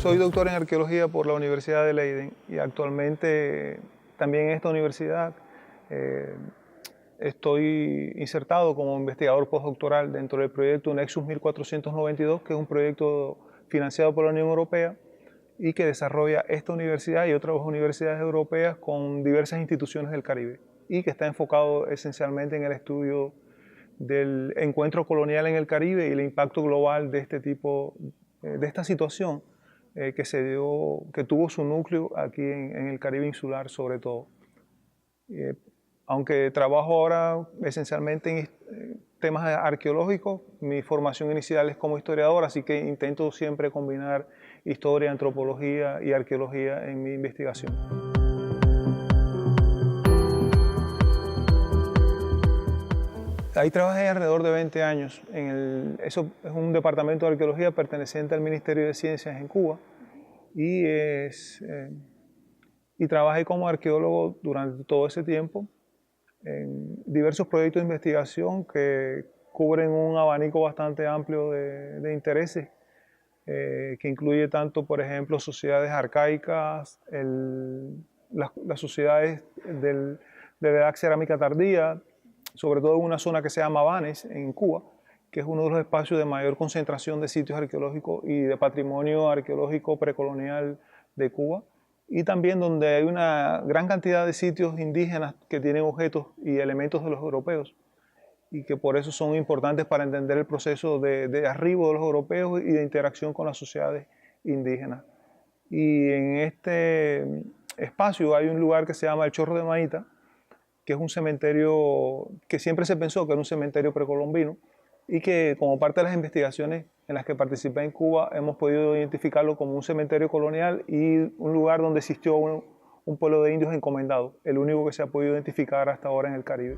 Soy doctor en arqueología por la Universidad de Leiden y actualmente también en esta universidad eh, estoy insertado como investigador postdoctoral dentro del proyecto Nexus 1492, que es un proyecto financiado por la Unión Europea y que desarrolla esta universidad y otras universidades europeas con diversas instituciones del Caribe y que está enfocado esencialmente en el estudio del encuentro colonial en el Caribe y el impacto global de este tipo, de esta situación que se dio, que tuvo su núcleo aquí en el Caribe insular sobre todo. Eh, Aunque trabajo ahora esencialmente en temas arqueológicos, mi formación inicial es como historiador, así que intento siempre combinar historia, antropología y arqueología en mi investigación. Ahí trabajé alrededor de 20 años. Eso es un departamento de arqueología perteneciente al Ministerio de Ciencias en Cuba y, y trabajé como arqueólogo durante todo ese tiempo en diversos proyectos de investigación que cubren un abanico bastante amplio de intereses, que incluye tanto, por ejemplo, sociedades arcaicas, las sociedades de la edad cerámica tardía, sobre todo en una zona que se llama Banes, en Cuba, que es uno de los espacios de mayor concentración de sitios arqueológicos y de patrimonio arqueológico precolonial de Cuba, y también donde hay una gran cantidad de sitios indígenas que tienen objetos y elementos de los europeos, y que por eso son importantes para entender el proceso de arribo de los europeos y de interacción con las sociedades indígenas. Y en este espacio hay un lugar que se llama el Chorro de Maíta, que es un cementerio que siempre se pensó que era un cementerio precolombino y que como parte de las investigaciones en las que participé en Cuba hemos podido identificarlo como un cementerio colonial y un lugar donde existió un pueblo de indios encomendados, el único que se ha podido identificar hasta ahora en el Caribe.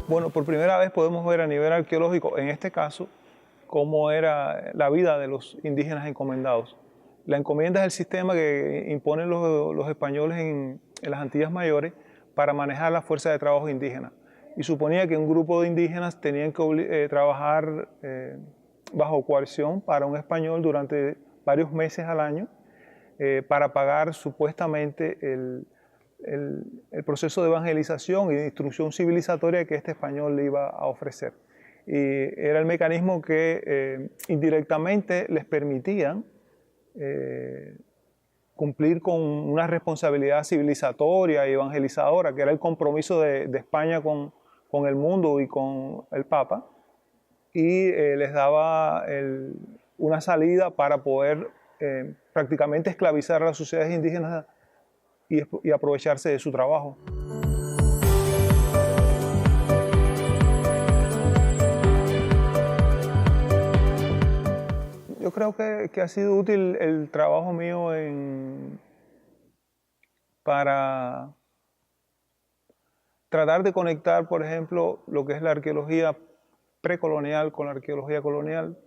Bueno, por primera vez podemos ver a nivel arqueológico, en este caso, cómo era la vida de los indígenas encomendados. La encomienda es el sistema que imponen los españoles en las Antillas Mayores para manejar la fuerza de trabajo indígena. Y suponía que un grupo de indígenas tenían que trabajar bajo coerción para un español durante varios meses al año para pagar supuestamente el proceso de evangelización y de instrucción civilizatoria que este español le iba a ofrecer. Y era el mecanismo que indirectamente les permitían cumplir con una responsabilidad civilizatoria y evangelizadora, que era el compromiso de España con el mundo y con el Papa, y les daba una salida para poder prácticamente esclavizar a las sociedades indígenas y aprovecharse de su trabajo. Yo creo que ha sido útil el trabajo mío para tratar de conectar, por ejemplo, lo que es la arqueología precolonial con la arqueología colonial,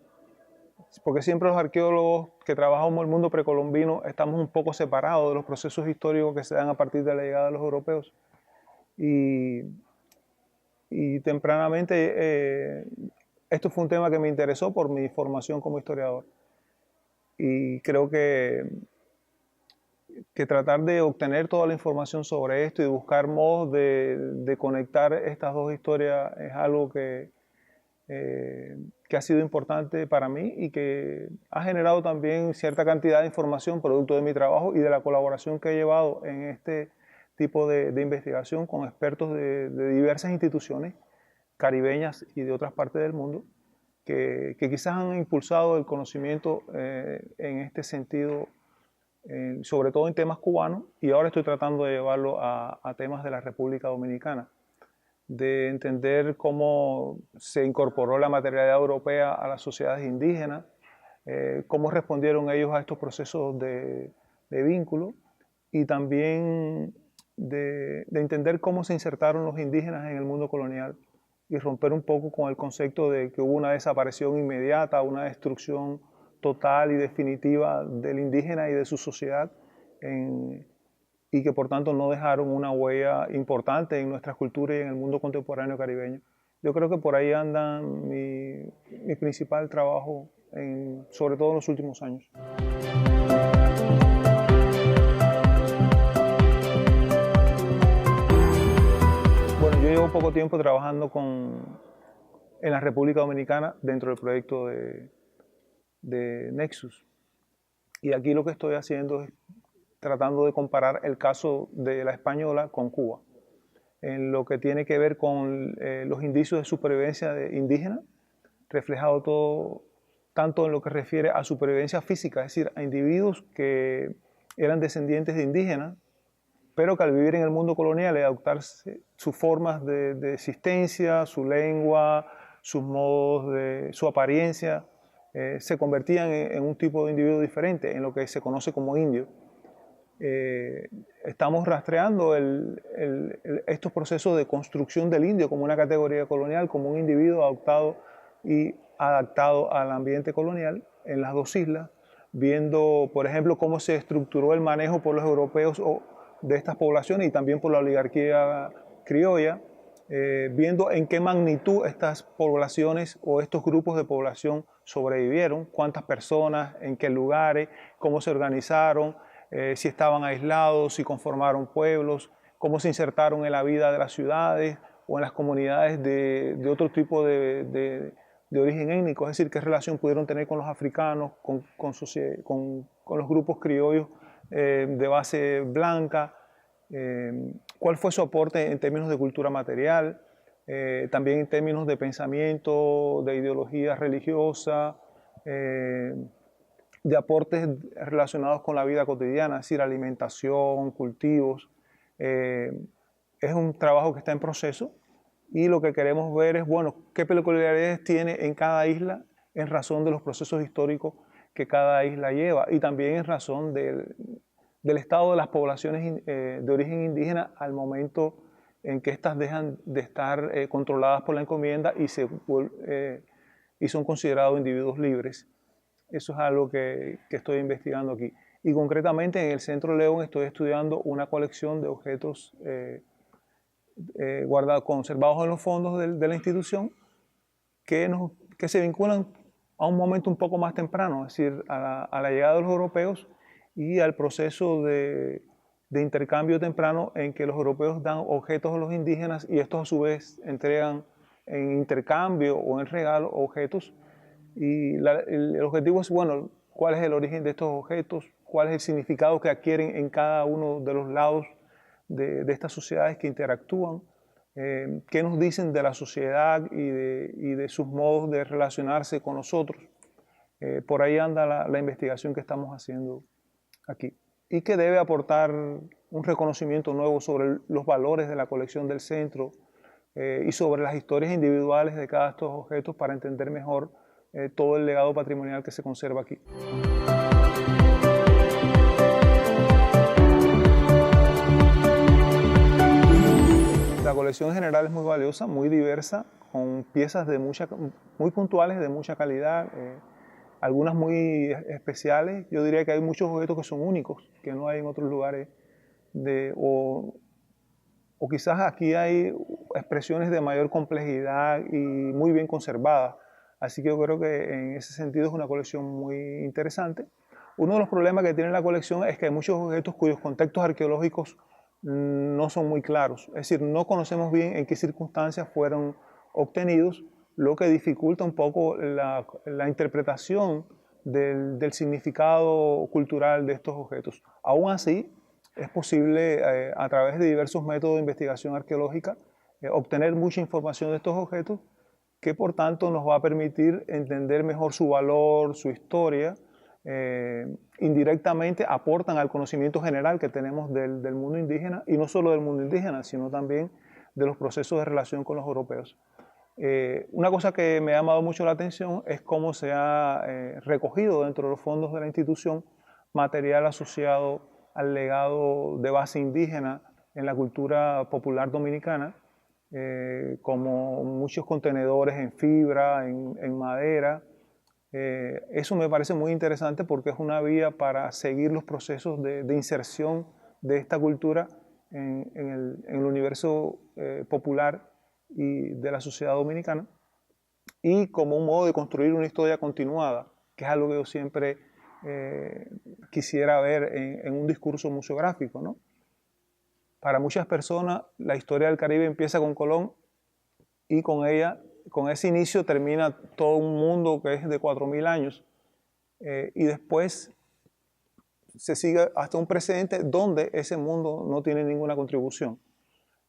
porque siempre los arqueólogos que trabajamos en el mundo precolombino estamos un poco separados de los procesos históricos que se dan a partir de la llegada de los europeos. Y tempranamente esto fue un tema que me interesó por mi formación como historiador. Y creo que tratar de obtener toda la información sobre esto y buscar modos de conectar estas dos historias es algo que ha sido importante para mí y que ha generado también cierta cantidad de información producto de mi trabajo y de la colaboración que he llevado en este tipo de investigación con expertos de diversas instituciones caribeñas y de otras partes del mundo que quizás han impulsado el conocimiento en este sentido, sobre todo en temas cubanos, y ahora estoy tratando de llevarlo a temas de la República Dominicana, de entender cómo se incorporó la materialidad europea a las sociedades indígenas, cómo respondieron ellos a estos procesos de vínculo, y también de entender cómo se insertaron los indígenas en el mundo colonial y romper un poco con el concepto de que hubo una desaparición inmediata, una destrucción total y definitiva del indígena y de su sociedad, y que por tanto no dejaron una huella importante en nuestra cultura y en el mundo contemporáneo caribeño. Yo creo que por ahí anda mi principal trabajo, sobre todo en los últimos años. Bueno, yo llevo poco tiempo trabajando en la República Dominicana dentro del proyecto de Nexus. Y aquí lo que estoy haciendo es tratando de comparar el caso de la española con Cuba, en lo que tiene que ver con los indicios de supervivencia indígena, reflejado todo, tanto en lo que refiere a supervivencia física, es decir, a individuos que eran descendientes de indígenas, pero que al vivir en el mundo colonial y adoptarse sus formas de existencia, su lengua, sus modos, su apariencia, se convertían en un tipo de individuo diferente, en lo que se conoce como indio. Estamos rastreando estos procesos de construcción del indio como una categoría colonial, como un individuo adoptado y adaptado al ambiente colonial en las dos islas, viendo, por ejemplo, cómo se estructuró el manejo por los europeos de estas poblaciones y también por la oligarquía criolla, viendo en qué magnitud estas poblaciones o estos grupos de población sobrevivieron, cuántas personas, en qué lugares, cómo se organizaron, si estaban aislados, si conformaron pueblos, cómo se insertaron en la vida de las ciudades o en las comunidades de otro tipo de origen étnico, es decir, qué relación pudieron tener con los africanos, con los grupos criollos de base blanca, cuál fue su aporte en términos de cultura material, también en términos de pensamiento, de ideología religiosa, de aportes relacionados con la vida cotidiana, es decir, alimentación, cultivos. Es un trabajo que está en proceso y lo que queremos ver es, bueno, qué peculiaridades tiene en cada isla en razón de los procesos históricos que cada isla lleva y también en razón del estado de las poblaciones de origen indígena al momento en que éstas dejan de estar controladas por la encomienda y son considerados individuos libres. Eso es algo que estoy investigando aquí. Y concretamente en el Centro León estoy estudiando una colección de objetos conservados en los fondos de la institución que se vinculan a un momento un poco más temprano, es decir, a la llegada de los europeos y al proceso de intercambio temprano en que los europeos dan objetos a los indígenas y estos a su vez entregan en intercambio o en regalo objetos. Y el objetivo es, bueno, cuál es el origen de estos objetos, cuál es el significado que adquieren en cada uno de los lados de estas sociedades que interactúan, qué nos dicen de la sociedad y de sus modos de relacionarse con nosotros. Por ahí anda la investigación que estamos haciendo aquí y que debe aportar un reconocimiento nuevo sobre los valores de la colección del centro y sobre las historias individuales de cada de estos objetos para entender mejor todo el legado patrimonial que se conserva aquí. La colección en general es muy valiosa, muy diversa, con piezas muy puntuales, de mucha calidad, algunas muy especiales. Yo diría que hay muchos objetos que son únicos, que no hay en otros lugares, o quizás aquí hay expresiones de mayor complejidad y muy bien conservadas. Así que yo creo que en ese sentido es una colección muy interesante. Uno de los problemas que tiene la colección es que hay muchos objetos cuyos contextos arqueológicos no son muy claros. Es decir, no conocemos bien en qué circunstancias fueron obtenidos, lo que dificulta un poco la interpretación del significado cultural de estos objetos. Aún así, es posible a través de diversos métodos de investigación arqueológica obtener mucha información de estos objetos que por tanto nos va a permitir entender mejor su valor, su historia, indirectamente aportan al conocimiento general que tenemos del mundo indígena, y no solo del mundo indígena, sino también de los procesos de relación con los europeos. Una cosa que me ha llamado mucho la atención es cómo se ha recogido dentro de los fondos de la institución material asociado al legado de base indígena en la cultura popular dominicana, como muchos contenedores en fibra, en madera. Eso me parece muy interesante porque es una vía para seguir los procesos de inserción de esta cultura en el universo popular y de la sociedad dominicana, y como un modo de construir una historia continuada, que es algo que yo siempre quisiera ver en un discurso museográfico, ¿no? Para muchas personas, la historia del Caribe empieza con Colón y con ella, con ese inicio termina todo un mundo que es de 4.000 años, y después se sigue hasta un precedente donde ese mundo no tiene ninguna contribución.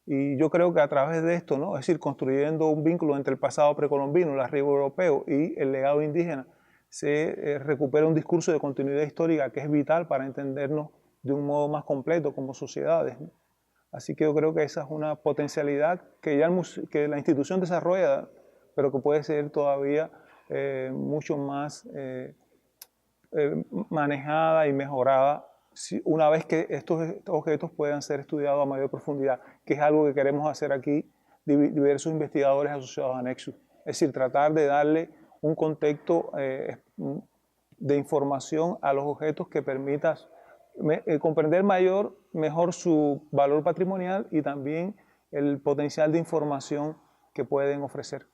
Y yo creo que a través de esto, ¿no? Es decir, construyendo un vínculo entre el pasado precolombino, el arribo europeo y el legado indígena, se recupera un discurso de continuidad histórica que es vital para entendernos de un modo más completo como sociedades, ¿no? Así que yo creo que esa es una potencialidad que ya que la institución desarrolla, pero que puede ser todavía mucho más manejada y mejorada una vez que estos objetos puedan ser estudiados a mayor profundidad, que es algo que queremos hacer aquí diversos investigadores asociados a Nexus. Es decir, tratar de darle un contexto de información a los objetos que permita comprender mejor su valor patrimonial y también el potencial de información que pueden ofrecer.